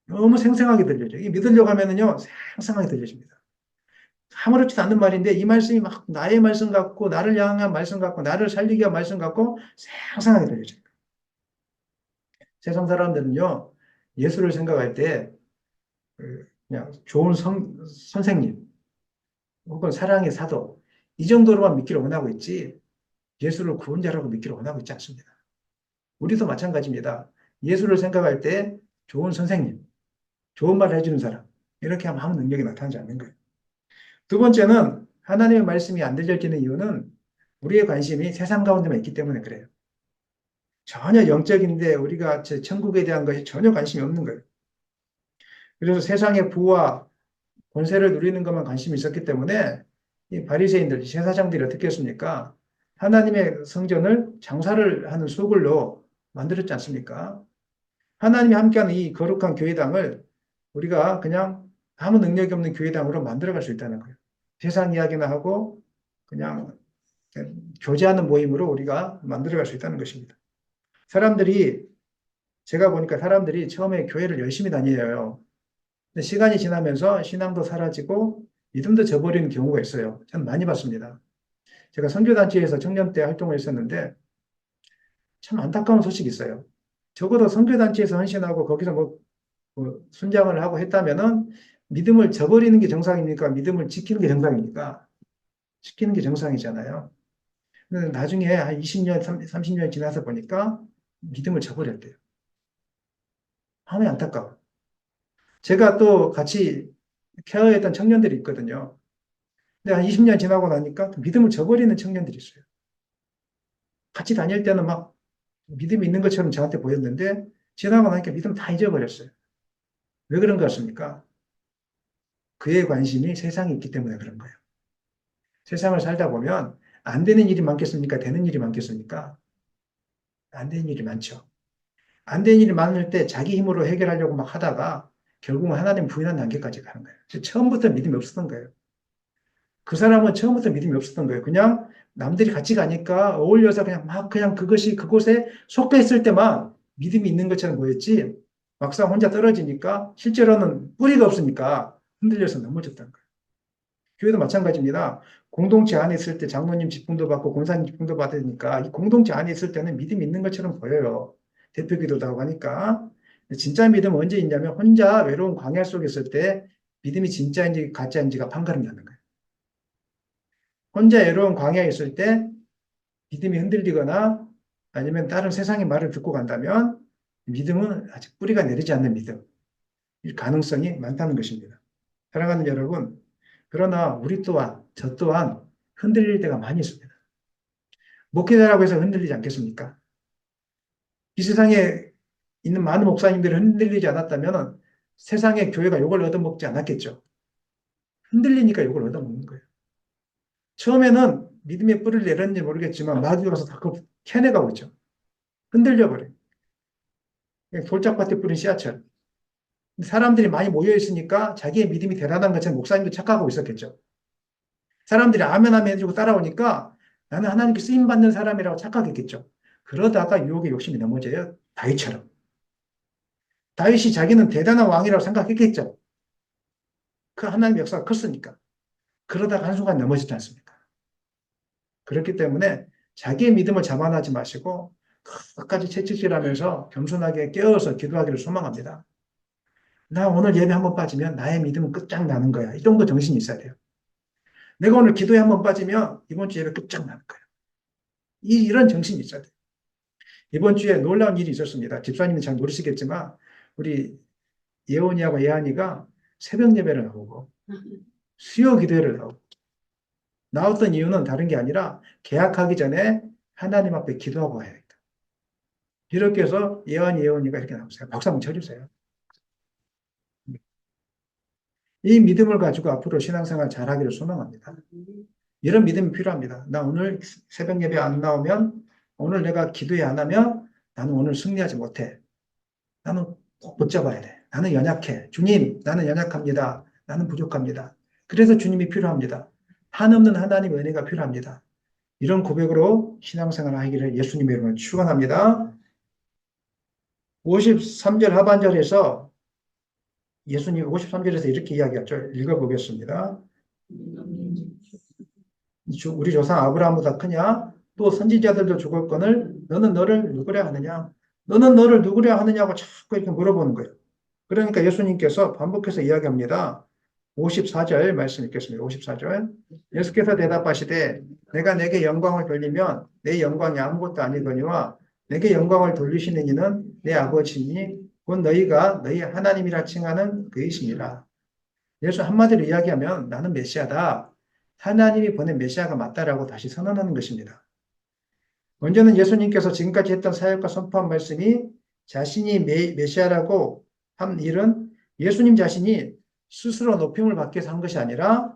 너무 생생하게 들려져요. 이 믿으려고 하면은요, 생생하게 들려집니다. 아무렇지도 않은 말인데 이 말씀이 막 나의 말씀 같고, 나를 향한 말씀 같고, 나를 살리기 위한 말씀 같고, 생생하게 들려져요. 세상 사람들은요, 예수를 생각할 때 그냥 좋은 선생님 혹은 사랑의 사도 이 정도로만 믿기를 원하고 있지 예수를 구원자라고 믿기를 원하고 있지 않습니다. 우리도 마찬가지입니다. 예수를 생각할 때 좋은 선생님, 좋은 말을 해주는 사람 이렇게 하면 아무 능력이 나타나지 않는 거예요. 두 번째는 하나님의 말씀이 안 들려지는 이유는 우리의 관심이 세상 가운데만 있기 때문에 그래요. 전혀 영적인데 우리가 천국에 대한 것이 전혀 관심이 없는 거예요. 그래서 세상의 부와 권세를 누리는 것만 관심이 있었기 때문에 이 바리새인들, 제사장들이 어떻게 했습니까? 하나님의 성전을 장사를 하는 소굴로 만들었지 않습니까? 하나님이 함께하는 이 거룩한 교회당을 우리가 그냥 아무 능력이 없는 교회당으로 만들어갈 수 있다는 거예요. 세상 이야기나 하고 그냥 교제하는 모임으로 우리가 만들어갈 수 있다는 것입니다. 사람들이 제가 보니까 사람들이 처음에 교회를 열심히 다녀요. 근데 시간이 지나면서 신앙도 사라지고 믿음도 저버리는 경우가 있어요. 저는 많이 봤습니다. 제가 선교단체에서 청년 때 활동을 했었는데 참 안타까운 소식이 있어요. 적어도 선교단체에서 헌신하고 거기서 뭐 순장을 하고 했다면은 믿음을 저버리는 게 정상입니까? 믿음을 지키는 게 정상입니까? 지키는 게 정상이잖아요. 근데 나중에 한 20년, 30년 지나서 보니까 믿음을 저버렸대요. 마음이 안타까워. 제가 또 같이 케어했던 청년들이 있거든요. 근데 한 20년 지나고 나니까 믿음을 저버리는 청년들이 있어요. 같이 다닐 때는 막 믿음이 있는 것처럼 저한테 보였는데 지나고 나니까 믿음 다 잊어버렸어요. 왜 그런 것 같습니까? 그의 관심이 세상에 있기 때문에 그런 거예요. 세상을 살다 보면 안 되는 일이 많겠습니까? 되는 일이 많겠습니까? 안 되는 일이 많죠. 안 되는 일이 많을 때 자기 힘으로 해결하려고 막 하다가 결국은 하나님 부인한 단계까지 가는 거예요. 처음부터 믿음이 없었던 거예요. 그 사람은 처음부터 믿음이 없었던 거예요. 그냥 남들이 같이 가니까 어울려서 그냥 막 그냥 그것이 그곳에 속해 있을 때만 믿음이 있는 것처럼 보였지 막상 혼자 떨어지니까 실제로는 뿌리가 없으니까 흔들려서 넘어졌다는 거예요. 교회도 마찬가지입니다. 공동체 안에 있을 때 장로님 직분도 받고 권사님 직분도 받으니까 이 공동체 안에 있을 때는 믿음이 있는 것처럼 보여요. 대표 기도도 하고 하니까. 진짜 믿음은 언제 있냐면 혼자 외로운 광야 속에 있을 때 믿음이 진짜인지 가짜인지가 판가름 나는 거예요. 혼자 외로운 광야에 있을 때 믿음이 흔들리거나 아니면 다른 세상의 말을 듣고 간다면 믿음은 아직 뿌리가 내리지 않는 믿음. 이 가능성이 많다는 것입니다. 사랑하는 여러분, 그러나 우리 또한, 저 또한 흔들릴 때가 많이 있습니다. 목회자라고 해서 흔들리지 않겠습니까? 이 세상에 있는 많은 목사님들이 흔들리지 않았다면 세상의 교회가 욕을 얻어먹지 않았겠죠. 흔들리니까 욕을 얻어먹는 거예요. 처음에는 믿음의 뿌리를 내렸는지 모르겠지만 마귀가 와서 다 그걸 캐내가고 있죠. 흔들려 버려요. 돌짝밭에 뿌린 씨앗처럼. 사람들이 많이 모여 있으니까 자기의 믿음이 대단한 것처럼 목사님도 착각하고 있었겠죠. 사람들이 아멘 아멘 해주고 따라오니까 나는 하나님께 쓰임 받는 사람이라고 착각했겠죠. 그러다가 유혹에 욕심이 넘어져요. 다윗처럼. 다윗이 자기는 대단한 왕이라고 생각했겠죠. 그 하나님의 역사가 컸으니까. 그러다가 한순간 넘어지지 않습니까? 그렇기 때문에 자기의 믿음을 자만하지 마시고 끝까지 채찍질하면서 겸손하게 깨어서 기도하기를 소망합니다. 나 오늘 예배 한번 빠지면 나의 믿음은 끝장나는 거야. 이 정도 정신이 있어야 돼요. 내가 오늘 기도에 한번 빠지면 이번 주 예배 끝장나는 거야. 이런 정신이 있어야 돼요. 이번 주에 놀라운 일이 있었습니다. 집사님이 잘 모르시겠지만 우리 예원이하고 예한이가 새벽 예배를 나오고 수요 기도회를 나오고 나왔던 이유는 다른 게 아니라 계약하기 전에 하나님 앞에 기도하고 와야겠다. 이렇게 해서 예한이 예원이가 이렇게 나왔어요. 박수 한번 쳐주세요. 이 믿음을 가지고 앞으로 신앙생활 잘하기를 소망합니다. 이런 믿음이 필요합니다. 나 오늘 새벽 예배 안 나오면 오늘 내가 기도회 안 하면 나는 오늘 승리하지 못해. 나는 꼭 붙잡아야 돼. 나는 연약해. 주님, 나는 연약합니다. 나는 부족합니다. 그래서 주님이 필요합니다. 한없는 하나님 은혜가 필요합니다. 이런 고백으로 신앙생활 하기를 예수님의 이름으로 축원합니다. 53절 하반절에서 예수님 53절에서 이렇게 이야기하죠. 읽어보겠습니다. 우리 조상 아브라함보다 크냐? 또 선지자들도 죽었거늘 너는 너를 누구라 하느냐? 너는 너를 누구려 하느냐고 자꾸 이렇게 물어보는 거예요. 그러니까 예수님께서 반복해서 이야기합니다. 54절 말씀 읽겠습니다. 54절. 예수께서 대답하시되 내가 내게 영광을 돌리면 내 영광이 아무것도 아니거니와 내게 영광을 돌리시는 이는 내 아버지니 곧 너희가 너희 하나님이라 칭하는 그이시니라. 예수 한마디로 이야기하면 나는 메시아다. 하나님이 보낸 메시아가 맞다라고 다시 선언하는 것입니다. 먼저는 예수님께서 지금까지 했던 사역과 선포한 말씀이 자신이 메시아라고 한 일은 예수님 자신이 스스로 높임을 받기 위해서 한 것이 아니라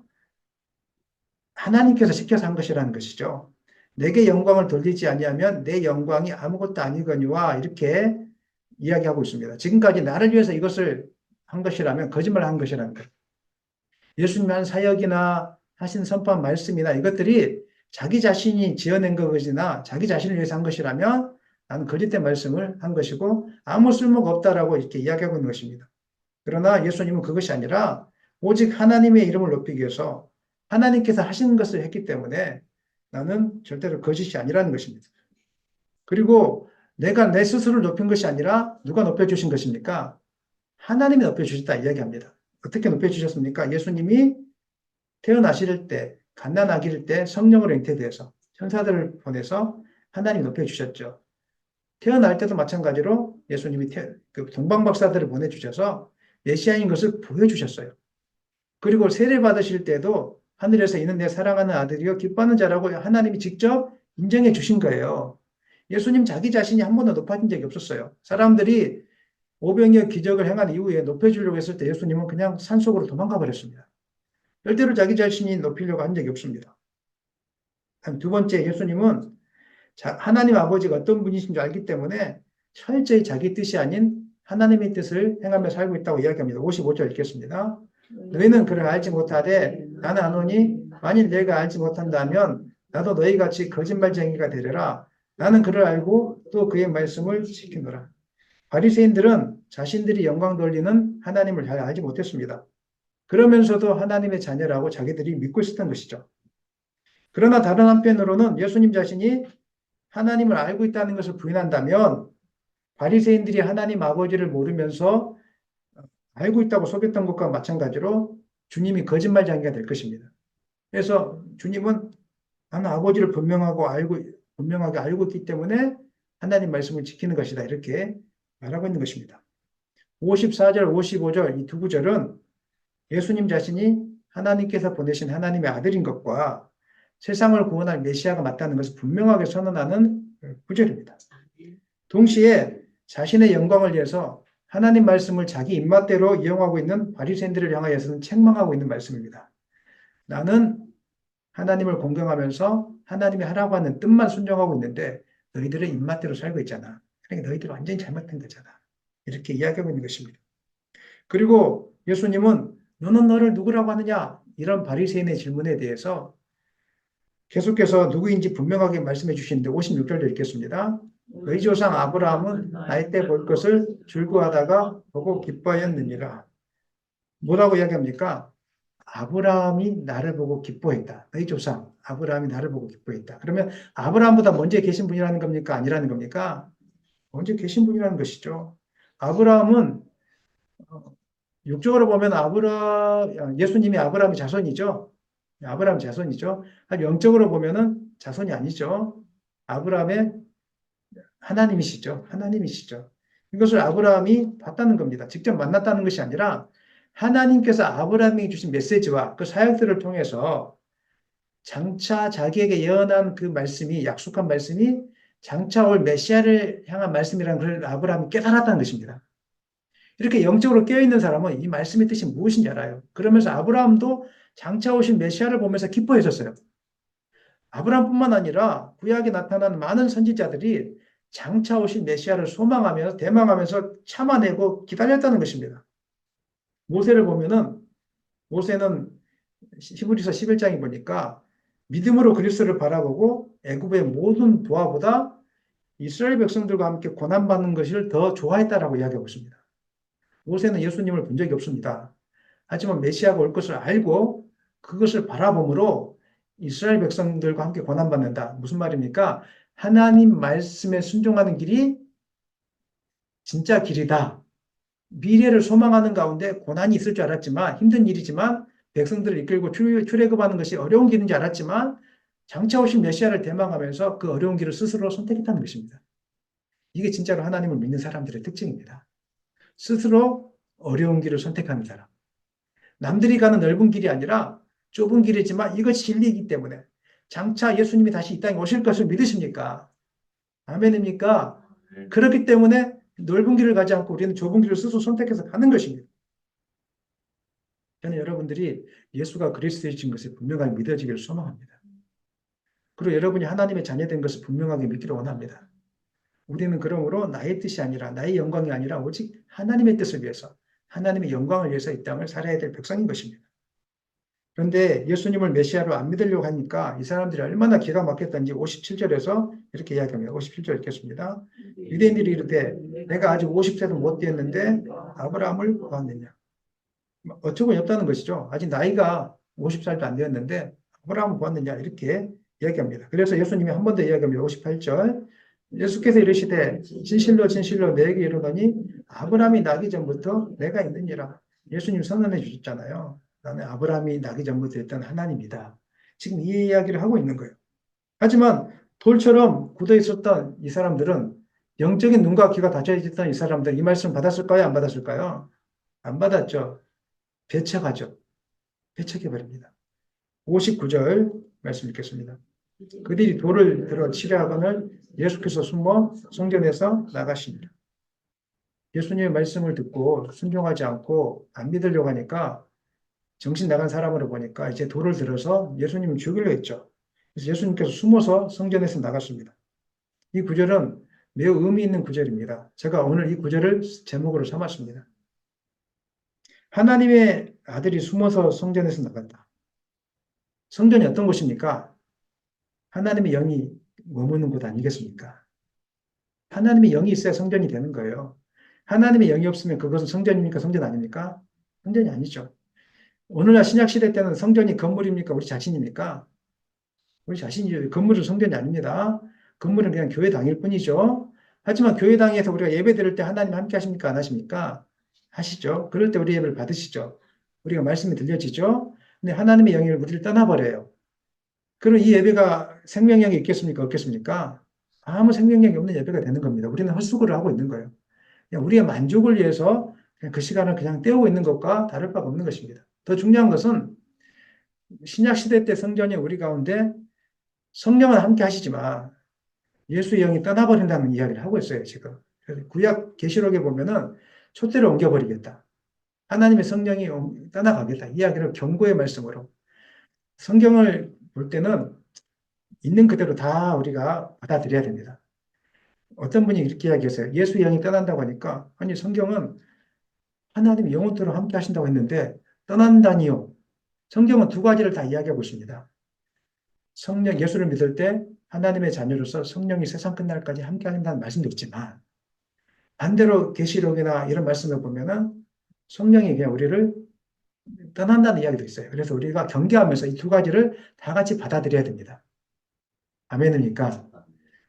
하나님께서 시켜서 한 것이라는 것이죠. 내게 영광을 돌리지 아니하면 내 영광이 아무것도 아니거니와 이렇게 이야기하고 있습니다. 지금까지 나를 위해서 이것을 한 것이라면 거짓말을 한 것이라는 거예요. 예수님이 한 사역이나 하신 선포한 말씀이나 이것들이 자기 자신이 지어낸 것이나 자기 자신을 위해서 한 것이라면 나는 거짓된 말씀을 한 것이고 아무 쓸모가 없다라고 이렇게 이야기하고 있는 것입니다. 그러나 예수님은 그것이 아니라 오직 하나님의 이름을 높이기 위해서 하나님께서 하신 것을 했기 때문에 나는 절대로 거짓이 아니라는 것입니다. 그리고 내가 내 스스로를 높인 것이 아니라 누가 높여주신 것입니까? 하나님이 높여주셨다 이야기합니다. 어떻게 높여주셨습니까? 예수님이 태어나실 때, 갓난아기일 때 성령으로 잉태되어서 천사들을 보내서 하나님 높여주셨죠. 태어날 때도 마찬가지로 예수님이 그 동방박사들을 보내주셔서 메시아인 것을 보여주셨어요. 그리고 세례 받으실 때도 하늘에서 이는 내 사랑하는 아들이요 기뻐하는 자라고 하나님이 직접 인정해 주신 거예요. 예수님 자기 자신이 한 번도 높아진 적이 없었어요. 사람들이 오병이어 기적을 행한 이후에 높여주려고 했을 때 예수님은 그냥 산속으로 도망가 버렸습니다. 절대로 자기 자신이 높이려고 한 적이 없습니다. 두 번째, 예수님은 하나님 아버지가 어떤 분이신 줄 알기 때문에 철저히 자기 뜻이 아닌 하나님의 뜻을 행하며 살고 있다고 이야기합니다. 55절 읽겠습니다. 너희는 그를 알지 못하되 나는 아노니 만일 내가 알지 못한다면 나도 너희 같이 거짓말쟁이가 되리라. 나는 그를 알고 또 그의 말씀을 지키노라. 바리새인들은 자신들이 영광 돌리는 하나님을 잘 알지 못했습니다. 그러면서도 하나님의 자녀라고 자기들이 믿고 있었던 것이죠. 그러나 다른 한편으로는 예수님 자신이 하나님을 알고 있다는 것을 부인한다면 바리새인들이 하나님 아버지를 모르면서 알고 있다고 속였던 것과 마찬가지로 주님이 거짓말쟁이가 될 것입니다. 그래서 주님은 나는 아버지를 분명하게 알고 있기 때문에 하나님 말씀을 지키는 것이다. 이렇게 말하고 있는 것입니다. 54절, 55절 이 두 구절은 예수님 자신이 하나님께서 보내신 하나님의 아들인 것과 세상을 구원할 메시아가 맞다는 것을 분명하게 선언하는 구절입니다. 동시에 자신의 영광을 위해서 하나님 말씀을 자기 입맛대로 이용하고 있는 바리새인들을 향하여서는 책망하고 있는 말씀입니다. 나는 하나님을 공경하면서 하나님이 하라고 하는 뜻만 순종하고 있는데 너희들은 입맛대로 살고 있잖아. 그러니까 너희들은 완전히 잘못된 거잖아. 이렇게 이야기하고 있는 것입니다. 그리고 예수님은 너는 너를 누구라고 하느냐? 이런 바리새인의 질문에 대해서 계속해서 누구인지 분명하게 말씀해 주시는데 56절도 읽겠습니다. 너희 조상 아브라함은 나이 때 볼 것을 즐거워하다가 보고 기뻐하였느니라. 뭐라고 이야기합니까? 아브라함이 나를 보고 기뻐했다. 너희 조상 아브라함이 나를 보고 기뻐했다. 그러면 아브라함보다 먼저 계신 분이라는 겁니까? 아니라는 겁니까? 먼저 계신 분이라는 것이죠. 아브라함은 육적으로 보면 예수님이 아브라함의 자손이죠. 아브라함 자손이죠. 영적으로 보면은 자손이 아니죠. 아브라함의 하나님이시죠. 하나님이시죠. 이것을 아브라함이 봤다는 겁니다. 직접 만났다는 것이 아니라 하나님께서 아브라함에게 주신 메시지와 그 사역들을 통해서 장차 자기에게 예언한 그 말씀이 약속한 말씀이 장차 올 메시아를 향한 말씀이라는 걸 아브라함이 깨달았다는 것입니다. 이렇게 영적으로 깨어있는 사람은 이 말씀의 뜻이 무엇인지 알아요. 그러면서 아브라함도 장차 오신 메시아를 보면서 기뻐했었어요. 아브라함뿐만 아니라 구약에 나타난 많은 선지자들이 장차 오신 메시아를 소망하면서 대망하면서 참아내고 기다렸다는 것입니다. 모세를 보면은 모세는 히브리서 11장에 보니까 믿음으로 그리스도를 바라보고 애굽의 모든 부하보다 이스라엘 백성들과 함께 고난받는 것을 더 좋아했다라고 이야기하고 있습니다. 모세는 예수님을 본 적이 없습니다. 하지만 메시아가 올 것을 알고 그것을 바라봄으로 이스라엘 백성들과 함께 고난받는다. 무슨 말입니까? 하나님 말씀에 순종하는 길이 진짜 길이다. 미래를 소망하는 가운데 고난이 있을 줄 알았지만, 힘든 일이지만, 백성들을 이끌고 출애굽하는 것이 어려운 길인 줄 알았지만, 장차 오신 메시아를 대망하면서 그 어려운 길을 스스로 선택했다는 것입니다. 이게 진짜로 하나님을 믿는 사람들의 특징입니다. 스스로 어려운 길을 선택하는 사람. 남들이 가는 넓은 길이 아니라 좁은 길이지만 이것이 진리이기 때문에 장차 예수님이 다시 이 땅에 오실 것을 믿으십니까? 아멘입니까? 그렇기 때문에 넓은 길을 가지 않고 우리는 좁은 길을 스스로 선택해서 가는 것입니다. 저는 여러분들이 예수가 그리스도이신 것을 분명하게 믿어지기를 소망합니다. 그리고 여러분이 하나님의 자녀된 것을 분명하게 믿기를 원합니다. 우리는 그러므로 나의 뜻이 아니라 나의 영광이 아니라 오직 하나님의 뜻을 위해서 하나님의 영광을 위해서 이 땅을 살아야 될 백성인 것입니다. 그런데 예수님을 메시아로 안 믿으려고 하니까 이 사람들이 얼마나 기가 막혔던지 57절에서 이렇게 이야기합니다. 57절 읽겠습니다. 유대인들이 이르되 내가 아직 50세도 못 되었는데 아브라함을 보았느냐. 어처구니 없다는 것이죠. 아직 나이가 50살도 안 되었는데 아브라함을 보았느냐 이렇게 이야기합니다. 그래서 예수님이 한 번 더 이야기합니다. 58절 예수께서 이르시되 진실로 진실로 내게 이르노니 아브라함이 나기 전부터 내가 있느니라. 예수님 선언해 주셨잖아요. 나는 아브라함이 나기 전부터 있던 하나님이다. 지금 이 이야기를 하고 있는 거예요. 하지만 돌처럼 굳어 있었던 이 사람들은 영적인 눈과 귀가 닫혀 있었던 이 사람들 이 말씀 받았을까요? 안 받았을까요? 안 받았죠. 배척하죠. 배척해버립니다. 59절 말씀 읽겠습니다. 그들이 돌을 들어 치려 하거늘 예수께서 숨어 성전에서 나가십니다. 예수님의 말씀을 듣고 순종하지 않고 안 믿으려고 하니까 정신 나간 사람으로 보니까 이제 돌을 들어서 예수님을 죽이려 했죠. 그래서 예수님께서 숨어서 성전에서 나갔습니다. 이 구절은 매우 의미 있는 구절입니다. 제가 오늘 이 구절을 제목으로 삼았습니다. 하나님의 아들이 숨어서 성전에서 나갔다. 성전이 어떤 곳입니까? 하나님의 영이 머무는 곳 아니겠습니까? 하나님의 영이 있어야 성전이 되는 거예요. 하나님의 영이 없으면 그것은 성전입니까? 성전 아닙니까? 성전이 아니죠. 오늘날 신약 시대 때는 성전이 건물입니까? 우리 자신입니까? 우리 자신이 건물은 성전이 아닙니다. 건물은 그냥 교회당일 뿐이죠. 하지만 교회당에서 우리가 예배 드릴 때 하나님 함께 하십니까? 안 하십니까? 하시죠. 그럴 때 우리 예배를 받으시죠. 우리가 말씀이 들려지죠. 근데 하나님의 영이 우리를 떠나버려요. 그럼 이 예배가 생명력이 있겠습니까? 없겠습니까? 아무 생명력이 없는 예배가 되는 겁니다. 우리는 헛수고를 하고 있는 거예요. 그냥 우리의 만족을 위해서 그냥 그 시간을 그냥 때우고 있는 것과 다를 바가 없는 것입니다. 더 중요한 것은 신약 시대 때 성전이 우리 가운데 성령은 함께 하시지만 예수의 영이 떠나버린다는 이야기를 하고 있어요, 지금. 그래서 구약 계시록에 보면은 촛대를 옮겨버리겠다. 하나님의 성령이 떠나가겠다. 이야기를 경고의 말씀으로. 성경을 볼 때는 있는 그대로 다 우리가 받아들여야 됩니다. 어떤 분이 이렇게 이야기했어요. 예수의 영이 떠난다고 하니까 아니 성경은 하나님이 영원토록 함께 하신다고 했는데 떠난다니요. 성경은 두 가지를 다 이야기하고 있습니다. 성령, 예수를 믿을 때 하나님의 자녀로서 성령이 세상 끝날까지 함께 하신다는 말씀도 있지만 반대로 계시록이나 이런 말씀을 보면은 성령이 그냥 우리를 떠난다는 이야기도 있어요. 그래서 우리가 경계하면서 이 두 가지를 다 같이 받아들여야 됩니다. 아멘입니까?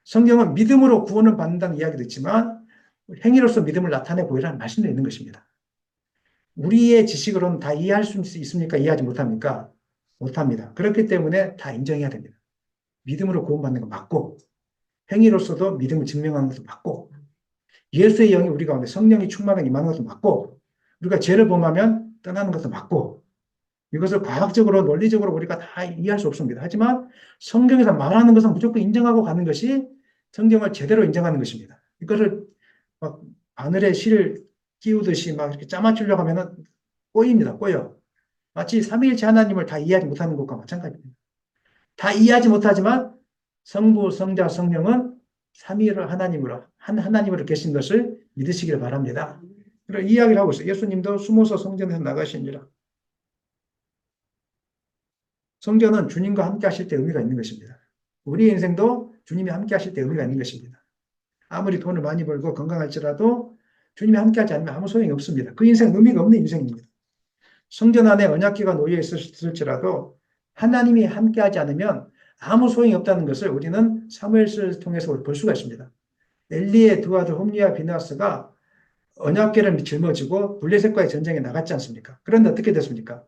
성경은 믿음으로 구원을 받는다는 이야기도 있지만 행위로서 믿음을 나타내 보이라는 말씀도 있는 것입니다. 우리의 지식으로는 다 이해할 수 있습니까? 이해하지 못합니까? 못합니다. 그렇기 때문에 다 인정해야 됩니다. 믿음으로 구원받는 거 맞고 행위로서도 믿음을 증명하는 것도 맞고 예수의 영이 우리 가운데 성령이 충만하게 임하는 것도 맞고 우리가 죄를 범하면 떠나는 것도 맞고 이것을 과학적으로 논리적으로 우리가 다 이해할 수 없습니다. 하지만 성경에서 말하는 것은 무조건 인정하고 가는 것이 성경을 제대로 인정하는 것입니다. 이거를 막 바늘에 실을 끼우듯이 막 이렇게 짜맞추려고 하면은 꼬입니다. 꼬여. 마치 삼위일체 하나님을 다 이해하지 못하는 것과 마찬가지입니다. 다 이해하지 못하지만 성부, 성자, 성령은 삼위를 하나님으로 한 하나님으로 계신 것을 믿으시기를 바랍니다. 그런 이야기를 하고 있어요. 예수님도 숨어서 성전에서 나가시니라. 성전은 주님과 함께 하실 때 의미가 있는 것입니다. 우리 인생도 주님이 함께 하실 때 의미가 있는 것입니다. 아무리 돈을 많이 벌고 건강할지라도 주님이 함께 하지 않으면 아무 소용이 없습니다. 그 인생 의미가 없는 인생입니다. 성전 안에 언약궤가 놓여 있을지라도 하나님이 함께 하지 않으면 아무 소용이 없다는 것을 우리는 사무엘서를 통해서 볼 수가 있습니다. 엘리의 두 아들 홈리와 비나스가 언약궤를 짊어지고 블레셋과의 전쟁에 나갔지 않습니까? 그런데 어떻게 됐습니까?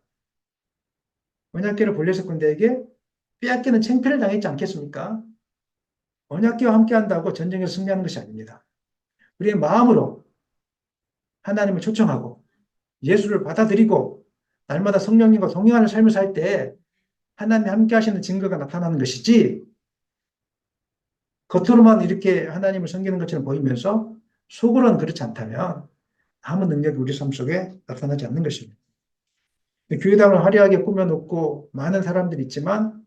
언약궤를 블레셋 군대에게 빼앗기는 창피를 당했지 않겠습니까? 언약궤와 함께 한다고 전쟁에서 승리하는 것이 아닙니다. 우리의 마음으로 하나님을 초청하고 예수를 받아들이고 날마다 성령님과 동행하는 삶을 살 때 하나님 함께 하시는 증거가 나타나는 것이지, 겉으로만 이렇게 하나님을 섬기는 것처럼 보이면서 속으로는 그렇지 않다면 아무 능력이 우리 삶 속에 나타나지 않는 것입니다. 교회당을 화려하게 꾸며놓고 많은 사람들이 있지만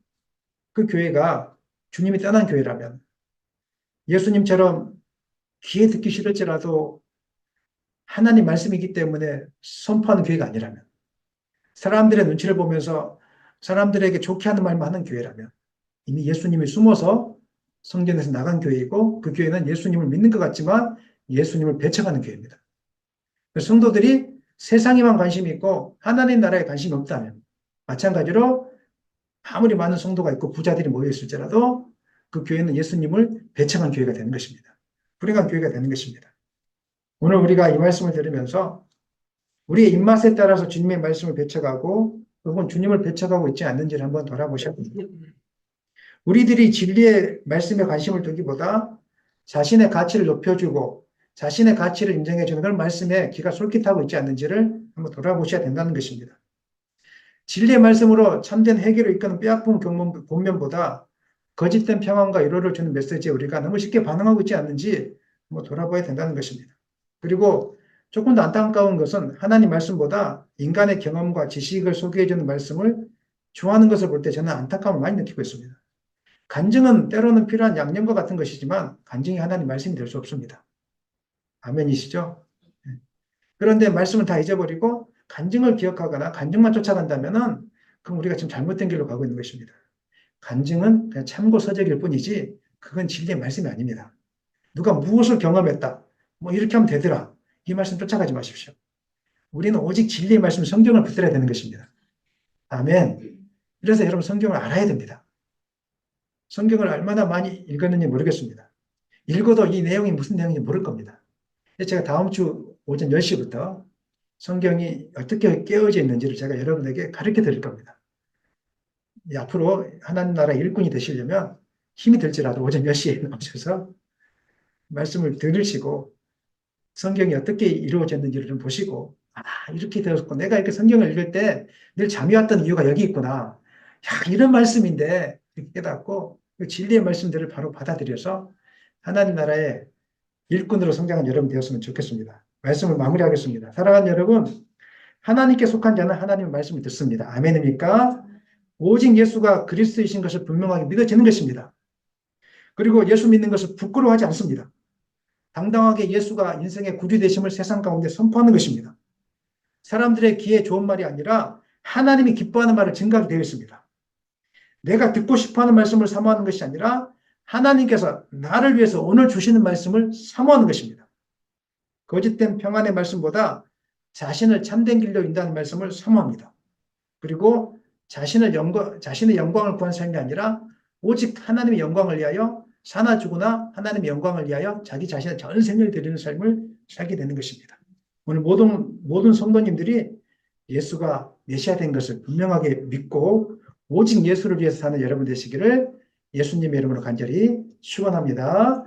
그 교회가 주님이 떠난 교회라면, 예수님처럼 귀에 듣기 싫을지라도 하나님 말씀이기 때문에 선포하는 교회가 아니라면, 사람들의 눈치를 보면서 사람들에게 좋게 하는 말만 하는 교회라면 이미 예수님이 숨어서 성전에서 나간 교회이고, 그 교회는 예수님을 믿는 것 같지만 예수님을 배척하는 교회입니다. 성도들이 세상에만 관심이 있고 하나님 나라에 관심이 없다면, 마찬가지로 아무리 많은 성도가 있고 부자들이 모여 있을지라도 그 교회는 예수님을 배척한 교회가 되는 것입니다. 불행한 교회가 되는 것입니다. 오늘 우리가 이 말씀을 들으면서 우리의 입맛에 따라서 주님의 말씀을 배척하고 혹은 주님을 배척하고 있지 않는지를 한번 돌아보셔야 됩니다. 우리들이 진리의 말씀에 관심을 두기보다 자신의 가치를 높여주고 자신의 가치를 인정해주는 그런 말씀에 귀가 솔깃하고 있지 않는지를 한번 돌아보셔야 된다는 것입니다. 진리의 말씀으로 참된 해결을 이끄는 뼈아픈 본면보다 거짓된 평안과 위로를 주는 메시지에 우리가 너무 쉽게 반응하고 있지 않는지 한번 돌아봐야 된다는 것입니다. 그리고 조금 더 안타까운 것은 하나님 말씀보다 인간의 경험과 지식을 소개해주는 말씀을 좋아하는 것을 볼 때 저는 안타까움을 많이 느끼고 있습니다. 간증은 때로는 필요한 양념과 같은 것이지만 간증이 하나님 말씀이 될 수 없습니다. 아멘이시죠? 그런데 말씀을 다 잊어버리고 간증을 기억하거나 간증만 쫓아간다면은 그럼 우리가 지금 잘못된 길로 가고 있는 것입니다. 간증은 그냥 참고 서적일 뿐이지 그건 진리의 말씀이 아닙니다. 누가 무엇을 경험했다, 뭐 이렇게 하면 되더라, 이 말씀 쫓아가지 마십시오. 우리는 오직 진리의 말씀, 성경을 붙들어야 되는 것입니다. 아멘. 그래서 여러분 성경을 알아야 됩니다. 성경을 얼마나 많이 읽었는지 모르겠습니다. 읽어도 이 내용이 무슨 내용인지 모를 겁니다. 제가 다음 주 오전 10시부터 성경이 어떻게 깨어져 있는지를 제가 여러분에게 가르쳐 드릴 겁니다. 앞으로 하나님 나라 일꾼이 되시려면 힘이 들지라도 오전 10시에 나오셔서 말씀을 들으시고 성경이 어떻게 이루어졌는지를 좀 보시고, 이렇게 되었고 내가 이렇게 성경을 읽을 때 늘 잠이 왔던 이유가 여기 있구나. 야, 이런 말씀인데 이렇게 깨닫고 그 진리의 말씀들을 바로 받아들여서 하나님 나라의 일꾼으로 성장한 여러분 되었으면 좋겠습니다. 말씀을 마무리하겠습니다. 사랑하는 여러분, 하나님께 속한 자는 하나님의 말씀을 듣습니다. 아멘입니까? 오직 예수가 그리스도이신 것을 분명하게 믿어지는 것입니다. 그리고 예수 믿는 것을 부끄러워하지 않습니다. 당당하게 예수가 인생의 구주 되심을 세상 가운데 선포하는 것입니다. 사람들의 귀에 좋은 말이 아니라 하나님이 기뻐하는 말을 증가하게 되어 있습니다. 내가 듣고 싶어하는 말씀을 사모하는 것이 아니라 하나님께서 나를 위해서 오늘 주시는 말씀을 사모하는 것입니다. 거짓된 평안의 말씀보다 자신을 참된 길로 인도하는 말씀을 사모합니다. 그리고 자신의 영광을 구한 삶이 아니라 오직 하나님의 영광을 위하여 사나 죽으나 하나님의 영광을 위하여 자기 자신의 전 생을 드리는 삶을 살게 되는 것입니다. 오늘 모든 성도님들이 예수가 메시아 된 것을 분명하게 믿고 오직 예수를 위해서 사는 여러분 되시기를 예수님의 이름으로 간절히 축원합니다.